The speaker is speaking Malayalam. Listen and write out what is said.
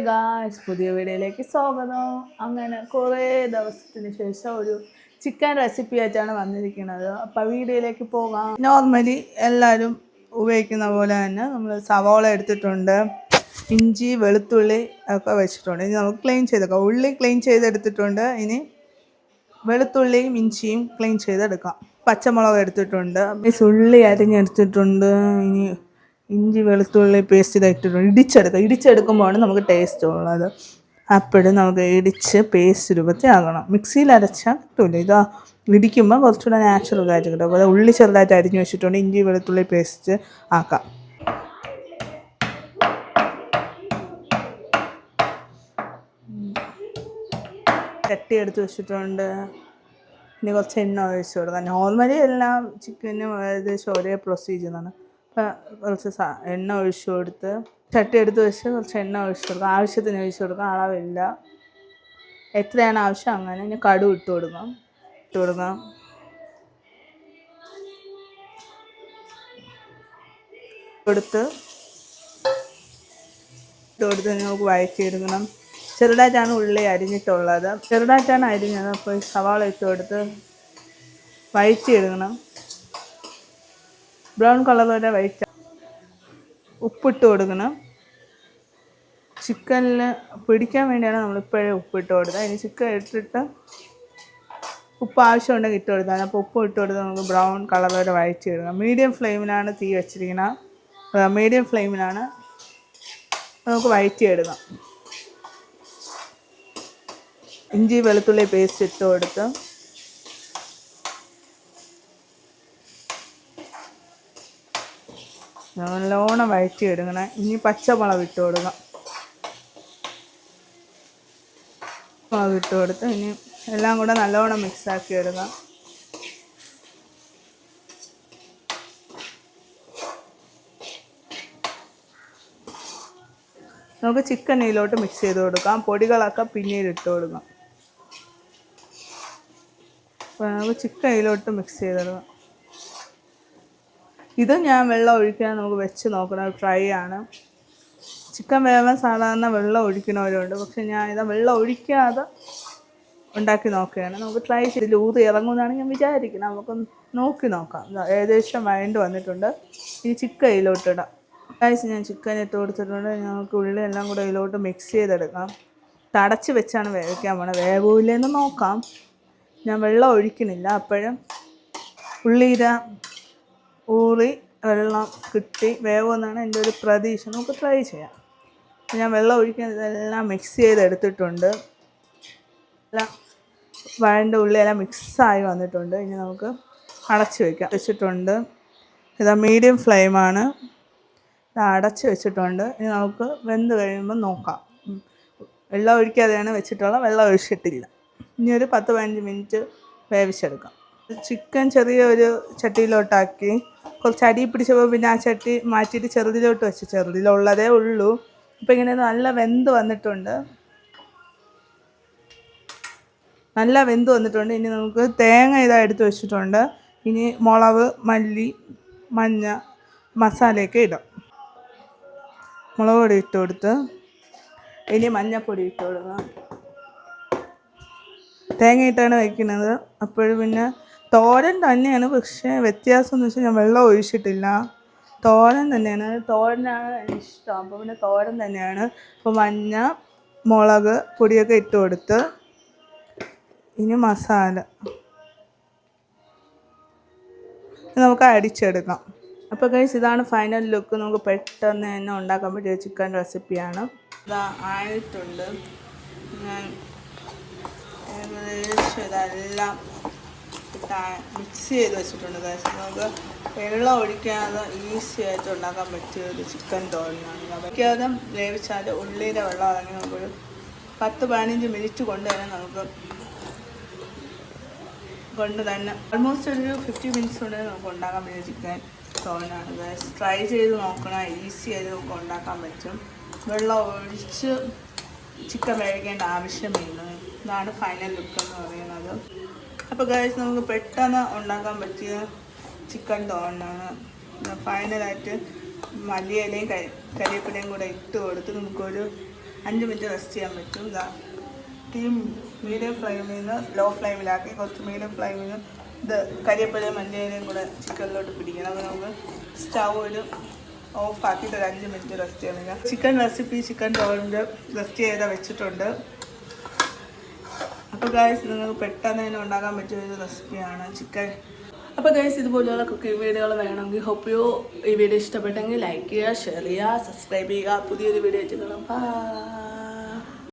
ഗായ്സ് പുതിയ വീഡിയോയിലേക്ക് സ്വാഗതം. അങ്ങനെ കുറേ ദിവസത്തിന് ശേഷം ഒരു ചിക്കൻ റെസിപ്പി ആയിട്ടാണ് വന്നിരിക്കുന്നത്. അപ്പോൾ വീഡിയോയിലേക്ക് പോകാം. നോർമലി എല്ലാവരും ഉപയോഗിക്കുന്ന പോലെ തന്നെ നമ്മൾ സവാള എടുത്തിട്ടുണ്ട്, ഇഞ്ചി വെളുത്തുള്ളി ഒക്കെ വെച്ചിട്ടുണ്ട്. ഇനി നമുക്ക് ക്ലീൻ ചെയ്തെടുക്കാം. ഉള്ളി ക്ലീൻ ചെയ്തെടുത്തിട്ടുണ്ട്. ഇനി വെളുത്തുള്ളിയും ഇഞ്ചിയും ക്ലീൻ ചെയ്തെടുക്കാം. പച്ചമുളക് എടുത്തിട്ടുണ്ട്, ഉള്ളി അരിഞ്ഞെടുത്തിട്ടുണ്ട്. ഇനി ഇഞ്ചി വെളുത്തുള്ളി പേസ്റ്റ് ഇട്ടിട്ടുണ്ട്. ഇടിച്ചെടുക്കുമ്പോഴാണ് നമുക്ക് ടേസ്റ്റ് ഉള്ളത്. അപ്പോഴും നമുക്ക് ഇടിച്ച് പേസ്റ്റ് രൂപത്തിൽ ആകണം. മിക്സിയിൽ അരച്ചാൽ കിട്ടില്ല. ഇതാ ഇടിക്കുമ്പോൾ കുറച്ചുകൂടെ നാച്ചുറലായിട്ട് കിട്ടും. അപ്പോൾ ഉള്ളി ചെറുതായിട്ട് അരിഞ്ഞ് വെച്ചിട്ടുണ്ട്. ഇഞ്ചി വെളുത്തുള്ളി പേസ്റ്റ് ആക്കാം. ചട്ടി എടുത്ത് വെച്ചിട്ടുണ്ട്. ഇനി കുറച്ച് എണ്ണ ഒഴിച്ച് കൊടുക്കാം. നോർമലി എല്ലാം ചിക്കനും ഏകദേശം ഒരേ പ്രൊസീജിയറാണ്. കുറച്ച് എണ്ണ ഒഴിച്ച് കൊടുത്ത് ചട്ടി എടുത്ത് വെച്ച് കുറച്ച് എണ്ണ ഒഴിച്ച് കൊടുക്കാം. ആവശ്യത്തിന് ഒഴിച്ച് കൊടുക്കാം. അളവില്ല, എത്രയാണ് ആവശ്യം അങ്ങനെ. ഇനി കടുക് ഇട്ട് കൊടുക്കാം. കൊടുത്ത് നമുക്ക് വഴറ്റിയെടുക്കണം. ചെറുതായിട്ടാണ് ഉള്ളി അരിഞ്ഞിട്ടുള്ളത്. ചെറുതായിട്ടാണ് അരിഞ്ഞത്. അപ്പോൾ സവാള ഇട്ട് കൊടുത്ത് വഴറ്റിയെടുക്കണം. ബ്രൗൺ കളർ വരെ വഴറ്റ. ഉപ്പിട്ട് കൊടുക്കണം. ചിക്കനിൽ പിടിക്കാൻ വേണ്ടിയാണ് നമ്മളിപ്പോഴേ ഉപ്പിട്ട് കൊടുത്തത്. ഇനി ചിക്കൻ ഇട്ടിട്ട് ഉപ്പ് ആവശ്യമുണ്ടെങ്കിൽ ഇട്ട് കൊടുത്താൽ. അപ്പോൾ ഉപ്പ് ഇട്ട് കൊടുത്ത് നമുക്ക് ബ്രൗൺ കളർ വരെ വഴറ്റിയെടുക്കാം. മീഡിയം ഫ്ലെയിമിലാണ് തീ വെച്ചിരിക്കണം. മീഡിയം ഫ്ലെയിമിലാണ് നമുക്ക് വഴറ്റിയെടുക്കാം. ഇഞ്ചി വെളുത്തുള്ളി പേസ്റ്റ് ഇട്ട് കൊടുത്ത് നല്ലോണം വഴറ്റിയെടുക്കണം. ഇനി പച്ചമുളക് ഇട്ട് കൊടുക്കാം. മുളക് ഇട്ട് കൊടുത്ത് ഇനി എല്ലാം കൂടെ നല്ലോണം മിക്സാക്കി എടുക്കാം. നമുക്ക് ചിക്കൻ ഇതിലോട്ട് മിക്സ് ചെയ്ത് കൊടുക്കാം. പൊടികളൊക്കെ പിന്നീട് ഇട്ട് കൊടുക്കാം. അപ്പോൾ നമുക്ക് ചിക്കൻ ഇതിലോട്ട് മിക്സ് ചെയ്തെടുക്കാം. ഇത് ഞാൻ വെള്ളം ഒഴിക്കാൻ നമുക്ക് വെച്ച് നോക്കണം. ഫ്രൈ ആണ്. ചിക്കൻ വേവാൻ സാധാരണ വെള്ളം ഒഴിക്കണവരുണ്ട്. പക്ഷെ ഞാൻ ഇത് വെള്ളം ഒഴിക്കാതെ ഉണ്ടാക്കി നോക്കുകയാണ്. നമുക്ക് ട്രൈ ചെയ്ത് ഊറി ഇറങ്ങുമെന്നാണ് ഞാൻ വിചാരിക്കുന്നത്. നമുക്ക് നോക്കി നോക്കാം. ഏകദേശം വഴണ്ട് വന്നിട്ടുണ്ട്. ഈ ചിക്കൻ ഇതിലോട്ടിടാം. ഞാൻ ചിക്കൻ ഇട്ട് കൊടുത്തിട്ടുണ്ട്. നമുക്ക് ഉള്ളി എല്ലാം കൂടെ ഇതിലോട്ട് മിക്സ് ചെയ്തെടുക്കാം. തടച്ച് വെച്ചാണ് വേവിക്കാൻ പോണത്. വേവില്ലെന്ന് നോക്കാം. ഞാൻ വെള്ളം ഒഴിക്കുന്നില്ല. അപ്പോഴും ഉള്ളിയില ഊറി വെള്ളം കിട്ടി വേവുമെന്നാണ് എൻ്റെ ഒരു പ്രതീക്ഷ. നമുക്ക് ട്രൈ ചെയ്യാം. ഞാൻ വെള്ളം ഒഴിക്കാൻ ഇതെല്ലാം മിക്സ് ചെയ്തെടുത്തിട്ടുണ്ട്. എല്ലാം വഴണ്ട ഉള്ളിയെല്ലാം മിക്സായി വന്നിട്ടുണ്ട്. ഇനി നമുക്ക് അടച്ച് വെച്ചിട്ടുണ്ട്. ഇതാ മീഡിയം ഫ്ലെയിമാണ്. ഇത് അടച്ച് വെച്ചിട്ടുണ്ട്. ഇനി നമുക്ക് വെന്ത് കഴിയുമ്പോൾ നോക്കാം. വെള്ളം ഒഴിക്കാതെയാണ് വെച്ചിട്ടുള്ളത്. വെള്ളം ഒഴിച്ചിട്ടില്ല. ഇനി ഒരു 10-15 മിനിറ്റ് വേവിച്ചെടുക്കാം. ചിക്കൻ ചെറിയൊരു ചട്ടിയിലോട്ടാക്കി കുറച്ച് അടി പിടിച്ചപ്പോൾ പിന്നെ ആ ചട്ടി മാറ്റിയിട്ട് ചെറുതിലോട്ട് വെച്ച്. ചെറുതിലുള്ളതേ ഉള്ളൂ. അപ്പോൾ ഇങ്ങനെ നല്ല വെന്ത് വന്നിട്ടുണ്ട്. ഇനി നമുക്ക് തേങ്ങ ഇതാ എടുത്ത് വെച്ചിട്ടുണ്ട്. ഇനി മുളക്, മല്ലി, മഞ്ഞ മസാലയൊക്കെ ഇടാം. മുളക് പൊടി ഇട്ട് കൊടുത്ത് ഇനി മഞ്ഞൾപ്പൊടി ഇട്ട് കൊടുക്കാം. തേങ്ങ ഇട്ടാണ് വയ്ക്കുന്നത്. അപ്പോഴും പിന്നെ തോരൻ തന്നെയാണ്. പക്ഷേ വ്യത്യാസം എന്ന് വെച്ചാൽ ഞാൻ വെള്ളം ഒഴിച്ചിട്ടില്ല. തോരൻ തന്നെയാണ്. തോരനാണ് ഇഷ്ടം. അപ്പോൾ പിന്നെ തോരൻ തന്നെയാണ്. അപ്പോൾ മഞ്ഞ മുളക് പൊടിയൊക്കെ ഇട്ട് കൊടുത്ത് ഇനി മസാല നമുക്ക് അടിച്ചെടുക്കാം. അപ്പോൾ ഗൈസ് ഇതാണ് ഫൈനൽ ലുക്ക്. നമുക്ക് പെട്ടെന്ന് തന്നെ ഉണ്ടാക്കാൻ പറ്റിയ ചിക്കൻ റെസിപ്പിയാണ്. ഇതാ ആയിട്ടുണ്ട്. ഞാൻ ഏകദേശം ഇതെല്ലാം മിക്സ് ചെയ്ത് വെച്ചിട്ടുണ്ട്. നമുക്ക് വെള്ളം ഒഴിക്കാതെ ഈസി ആയിട്ട് ഉണ്ടാക്കാൻ പറ്റിയ ഒരു ചിക്കൻ തോരനാണ്. ഒഴിക്കാതെ വേവിച്ചാൽ ഉള്ളിയുടെ വെള്ളം ഇറങ്ങി നമുക്കൊരു 10-15 മിനിറ്റ് കൊണ്ട് തന്നെ ഓൾമോസ്റ്റ് ഒരു 50 മിനിറ്റ്സ് കൊണ്ട് നമുക്ക് ഉണ്ടാക്കാൻ പറ്റിയ ചിക്കൻ തോരനാണ്. ട്രൈ ചെയ്ത് നോക്കണം. ഈസി ആയിട്ട് നമുക്ക് ഉണ്ടാക്കാൻ പറ്റും. വെള്ളം ഒഴിച്ച് ചിക്കൻ വേവിക്കേണ്ട ആവശ്യമില്ല. ഇതാണ് ഫൈനൽ ലുക്ക് എന്ന് പറയുന്നത്. അപ്പോൾ ഗൈസ് നമുക്ക് പെട്ടെന്ന് ഉണ്ടാക്കാൻ പറ്റിയ ചിക്കൻ തോരനാണ്. ഫൈനലായിട്ട് മല്ലിയിലയും കരിവേപ്പിലയും കൂടെ ഇട്ട് കൊടുത്ത് നമുക്കൊരു 5 മിനിറ്റ് റെസ്റ്റ് ചെയ്യാൻ പറ്റും. ഇതാ ടീം മീഡിയം ഫ്ലെയിമിൽ നിന്ന് ലോ ഫ്ലെയിമിലാക്കി കുറച്ച് മീഡിയം ഫ്ലെയിമിൽ നിന്ന് ഇത് കരിയപ്പലയും മല്ലിയിലയും കൂടെ ചിക്കനിലോട്ട് പിടിക്കണം. അപ്പോൾ നമുക്ക് സ്റ്റൗ ഒരു ഓഫ് ആക്കിയിട്ട് ഒരു 5 മിനിറ്റ് റെസ്റ്റ് ചെയ്യണം. ചിക്കൻ റെസിപ്പി ചിക്കൻ റോളിൻ്റെ റെസ്റ്റ് ചെയ്ത് വെച്ചിട്ടുണ്ട്. അപ്പോൾ ഗൈസ് നിങ്ങൾക്ക് പെട്ടെന്ന് തന്നെ ഉണ്ടാക്കാൻ പറ്റിയ ഒരു റെസിപ്പിയാണ് ചിക്കൻ. അപ്പോൾ ഗൈസ് ഇതുപോലെയുള്ള കുക്കിംഗ് വീഡിയോകൾ വേണമെങ്കിൽ ഹോപ്പ് യു ഈ വീഡിയോ ഇഷ്ടപ്പെട്ടെങ്കിൽ ലൈക്ക് ചെയ്യുക, ഷെയർ ചെയ്യുക, സബ്സ്ക്രൈബ് ചെയ്യുക. പുതിയൊരു വീഡിയോ ചെയ്യണം. ബൈ.